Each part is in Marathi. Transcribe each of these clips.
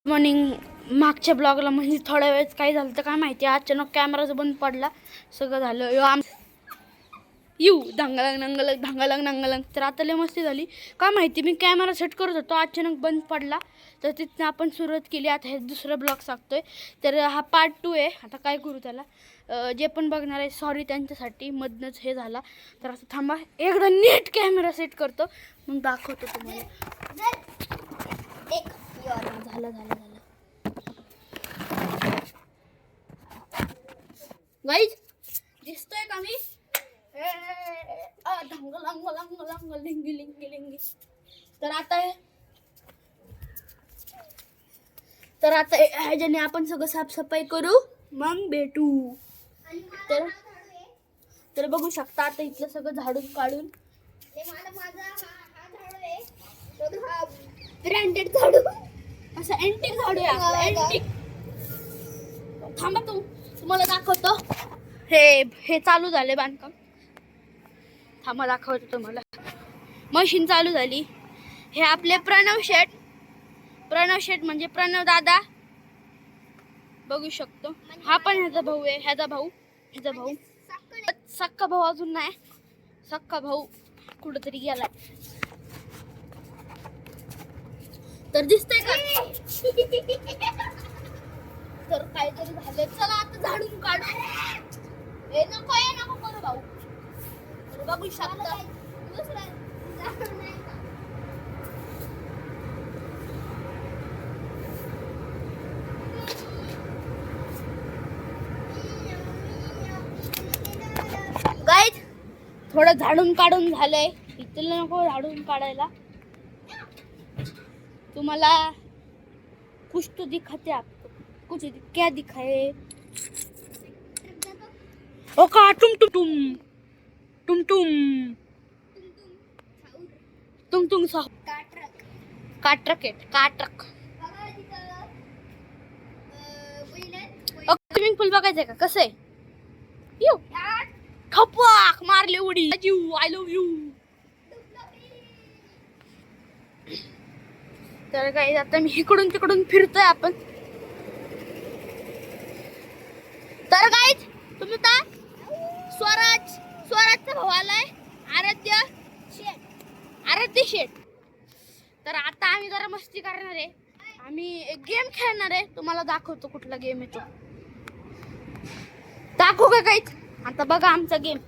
मॉर्निंग. मागच्या ब्लॉगला म्हणजे थोड्या वेळेस काय झालं तर काय माहिती, अचानक कॅमेराच बंद पडला, सगळं झालं धांगलंग नंगलंग धांगलंग नंगलंग. तर आता लय मस्ती झाली. काय माहिती मी कॅमेरा सेट करत होतो, अचानक बंद पडला. तर तिथनं आपण सुरुवात केली. आता हे दुसरं ब्लॉग सांगतोय. तर हा पार्ट 2 आहे. आता काय करू त्याला, जे पण बघणार आहे सॉरी त्यांच्यासाठी, मधनंच हे झाला. तर असं थांबा, एकदा नीट कॅमेरा सेट करतो, मग दाखवतो तुम्हाला. झालं झालं झालं गाईज, दिसतोय का मी? लिंगी लिंगी लिंगी. तर आता ह्याच्याने आपण सगळं साफसफाई करू, मग भेटू. तर बघू शकता आता इथलं सगळं झाडून काढून. ब्रँडेड झाडू, असं अँटिक झाडू आहे, अँटिक. थांबा, तुम्हाला दाखवतो. हे चालू झाले बांधकाम. थांबा दाखवतो तुम्हाला. मशीन चालू झाली. हे आपले प्रणव शेठ म्हणजे प्रणव दादा, बघू शकतो. हा पण ह्याचा भाऊ आहे. ह्याचा भाऊ सक्का भाऊ अजून नाही. सक्का भाऊ कुठंतरी गेला. तर दिसतंय का? तर काहीतरी झालं. चला आता झाडून काढू. नको करू भाऊ. बघू शकता. गाईज, थोडं झाडून काढून झालंय. इथलं नको झाडून काढायला. तुम्हाला कुछ तो दिखाते आपको, कुछ क्या दिखाए. ओ का तुम काट्रक. स्विमिंग पूल बघायचंय का? कसं आहे? यू खपाक मारले उडी. I love you. तर काही आता मी इकडून तिकडून फिरतोय आपण. तर गाईज, तुम्ही का स्वराजचा भाऊ आलाय, आराध्य शेठ. तर आता आम्ही जरा मस्ती करणार आहे. आम्ही एक गेम खेळणार आहे. तुम्हाला दाखवतो कुठला गेम आहे तो. दाखवू का गाईज? आता बघा आमचा गेम.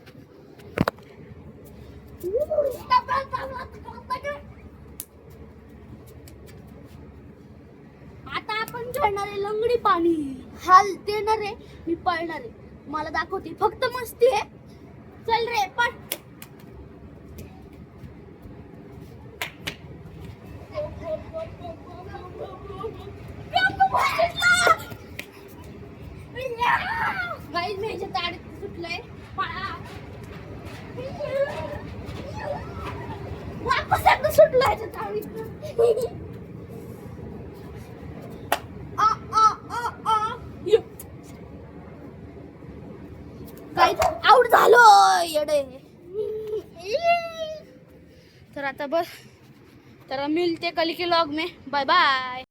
आता आपण खेळणार आहे लंगडी पाणी. हाल देणार आहे, मी पळणार आहे. मला दाखवते, फक्त मस्ती आहे. चल रे पण. गाईज, मी ह्याच्या ताडीत सुटलंय. वापस एकदा सुटलं ह्याच्या ताडीत. आउट झालो येडे. तर आता बस, तर मिलते कल के व्लॉग में. Bye bye.